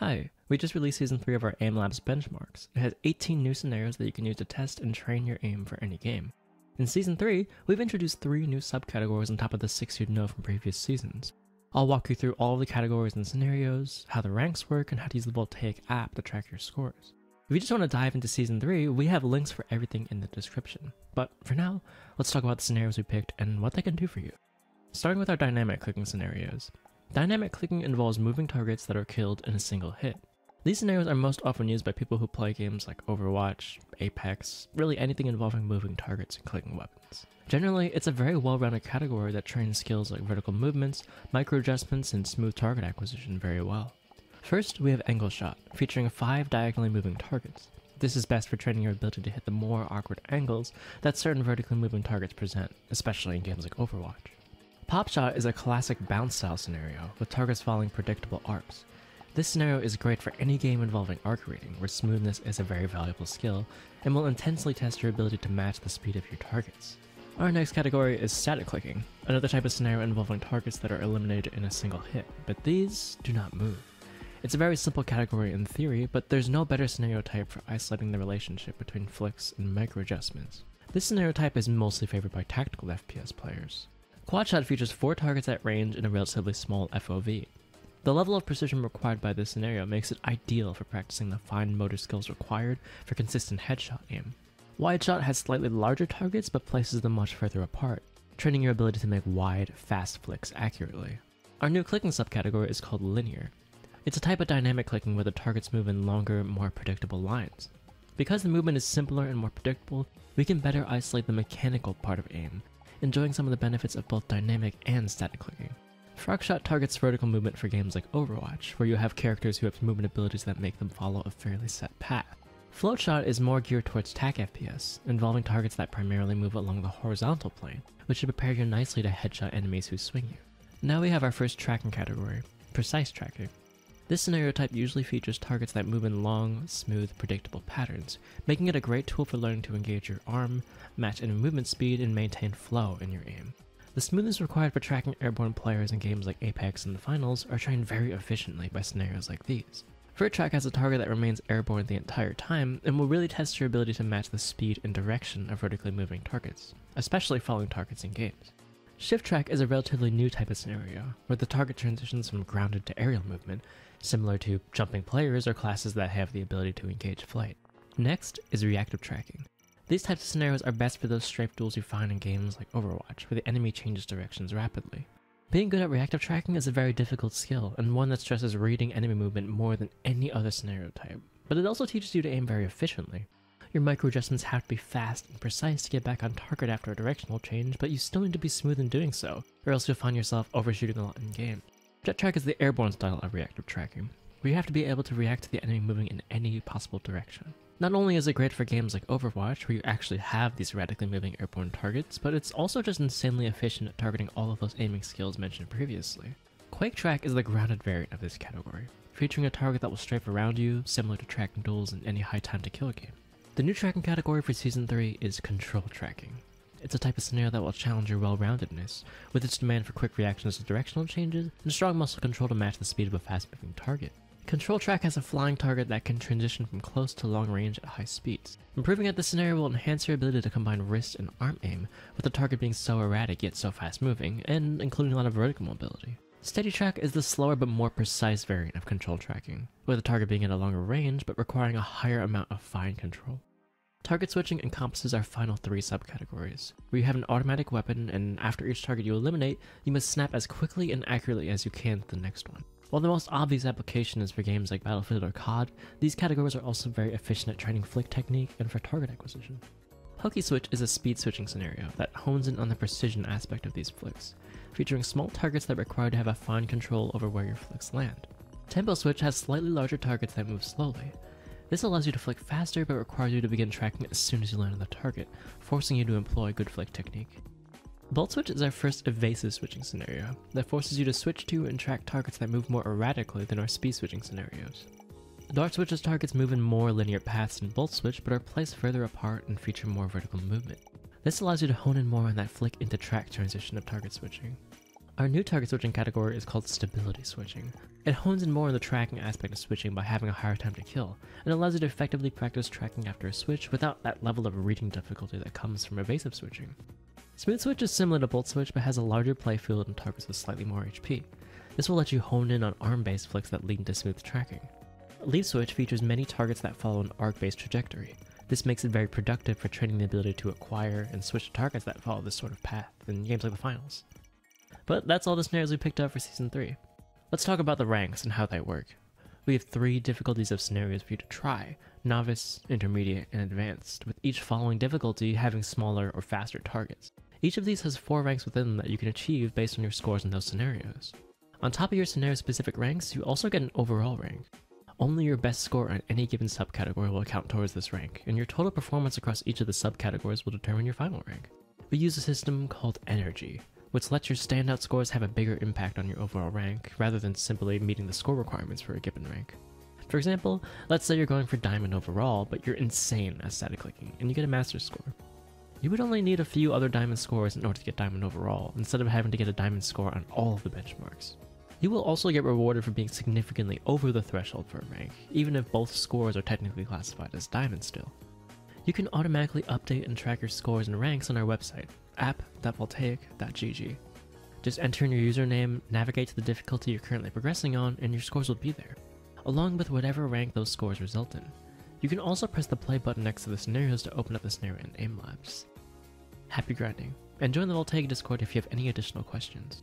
Hi, we just released Season 3 of our Aimlabs benchmarks. It has 18 new scenarios that you can use to test and train your aim for any game. In Season 3, we've introduced 3 new subcategories on top of the 6 you'd know from previous seasons. I'll walk you through all of the categories and scenarios, how the ranks work, and how to use the Voltaic App to track your scores. If you just want to dive into Season 3, we have links for everything in the description. But for now, let's talk about the scenarios we picked and what they can do for you. Starting with our dynamic clicking scenarios. Dynamic clicking involves moving targets that are killed in a single hit. These scenarios are most often used by people who play games like Overwatch, Apex, really anything involving moving targets and clicking weapons. Generally, it's a very well-rounded category that trains skills like vertical movements, micro adjustments, and smooth target acquisition very well. First, we have Angleshot, featuring 5 diagonally moving targets. This is best for training your ability to hit the more awkward angles that certain vertically moving targets present, especially in games like Overwatch. Popshot is a classic bounce style scenario, with targets following predictable arcs. This scenario is great for any game involving arc reading, where smoothness is a very valuable skill, and will intensely test your ability to match the speed of your targets. Our next category is static clicking, another type of scenario involving targets that are eliminated in a single hit, but these do not move. It's a very simple category in theory, but there's no better scenario type for isolating the relationship between flicks and micro adjustments. This scenario type is mostly favored by tactical FPS players. Quadshot features 4 targets at range in a relatively small FOV. The level of precision required by this scenario makes it ideal for practicing the fine motor skills required for consistent headshot aim. Wideshot has slightly larger targets but places them much further apart, training your ability to make wide, fast flicks accurately. Our new clicking subcategory is called linear. It's a type of dynamic clicking where the targets move in longer, more predictable lines. Because the movement is simpler and more predictable, we can better isolate the mechanical part of aim, enjoying some of the benefits of both dynamic and static clicking. Frogshot targets vertical movement for games like Overwatch, where you have characters who have movement abilities that make them follow a fairly set path. Floatshot is more geared towards TAC FPS, involving targets that primarily move along the horizontal plane, which should prepare you nicely to headshot enemies who swing you. Now we have our first tracking category, precise tracking. This scenario type usually features targets that move in long, smooth, predictable patterns, making it a great tool for learning to engage your arm, match enemy movement speed, and maintain flow in your aim. The smoothness required for tracking airborne players in games like Apex and the finals are trained very efficiently by scenarios like these. VertTrack has a target that remains airborne the entire time and will really test your ability to match the speed and direction of vertically moving targets, especially falling targets in games. ShiftTrack is a relatively new type of scenario, where the target transitions from grounded to aerial movement, similar to jumping players or classes that have the ability to engage flight. Next is reactive tracking. These types of scenarios are best for those strafe duels you find in games like Overwatch, where the enemy changes directions rapidly. Being good at reactive tracking is a very difficult skill, and one that stresses reading enemy movement more than any other scenario type, but it also teaches you to aim very efficiently. Your micro adjustments have to be fast and precise to get back on target after a directional change, but you still need to be smooth in doing so, or else you'll find yourself overshooting a lot in game. JetTrack is the airborne style of reactive tracking, where you have to be able to react to the enemy moving in any possible direction. Not only is it great for games like Overwatch, where you actually have these radically moving airborne targets, but it's also just insanely efficient at targeting all of those aiming skills mentioned previously. QuakeTrack is the grounded variant of this category, featuring a target that will strafe around you, similar to tracking duels in any high time to kill game. The new tracking category for Season 3 is control tracking. It's a type of scenario that will challenge your well-roundedness, with its demand for quick reactions to directional changes and strong muscle control to match the speed of a fast-moving target. ControlTrack has a flying target that can transition from close to long range at high speeds. Improving at this scenario will enhance your ability to combine wrist and arm aim, with the target being so erratic yet so fast-moving, and including a lot of vertical mobility. SteadyTrack is the slower but more precise variant of control tracking, with the target being at a longer range but requiring a higher amount of fine control. Target switching encompasses our final 3 subcategories, where you have an automatic weapon, and after each target you eliminate, you must snap as quickly and accurately as you can to the next one. While the most obvious application is for games like Battlefield or COD, these categories are also very efficient at training flick technique and for target acquisition. PokeSwitch is a speed switching scenario that hones in on the precision aspect of these flicks, featuring small targets that require to have a fine control over where your flicks land. Temposwitch has slightly larger targets that move slowly. This allows you to flick faster but requires you to begin tracking as soon as you land on the target, forcing you to employ good flick technique. Boltswitch is our first evasive switching scenario that forces you to switch to and track targets that move more erratically than our speed switching scenarios. Dartswitch's targets move in more linear paths than Boltswitch but are placed further apart and feature more vertical movement. This allows you to hone in more on that flick into track transition of target switching. Our new target switching category is called stability switching. It hones in more on the tracking aspect of switching by having a higher time to kill, and allows you to effectively practice tracking after a switch without that level of reading difficulty that comes from evasive switching. Smoothswitch is similar to Boltswitch but has a larger playfield and targets with slightly more HP. This will let you hone in on arm-based flicks that lead into smooth tracking. Leapswitch features many targets that follow an arc-based trajectory. This makes it very productive for training the ability to acquire and switch to targets that follow this sort of path in games like the finals. But that's all the scenarios we picked up for Season 3. Let's talk about the ranks and how they work. We have 3 difficulties of scenarios for you to try: Novice, Intermediate, and Advanced, with each following difficulty having smaller or faster targets. Each of these has 4 ranks within them that you can achieve based on your scores in those scenarios. On top of your scenario-specific ranks, you also get an overall rank. Only your best score on any given subcategory will count towards this rank, and your total performance across each of the subcategories will determine your final rank. We use a system called Energy, which lets your standout scores have a bigger impact on your overall rank, rather than simply meeting the score requirements for a given rank. For example, let's say you're going for Diamond overall, but you're insane at static clicking, and you get a Master score. You would only need a few other Diamond scores in order to get Diamond overall, instead of having to get a Diamond score on all of the benchmarks. You will also get rewarded for being significantly over the threshold for a rank, even if both scores are technically classified as Diamond still. You can automatically update and track your scores and ranks on our website, app.voltaic.gg. Just enter in your username, navigate to the difficulty you're currently progressing on, and your scores will be there, along with whatever rank those scores result in. You can also press the play button next to the scenarios to open up the scenario in Aimlabs. Happy grinding, and join the Voltaic Discord if you have any additional questions.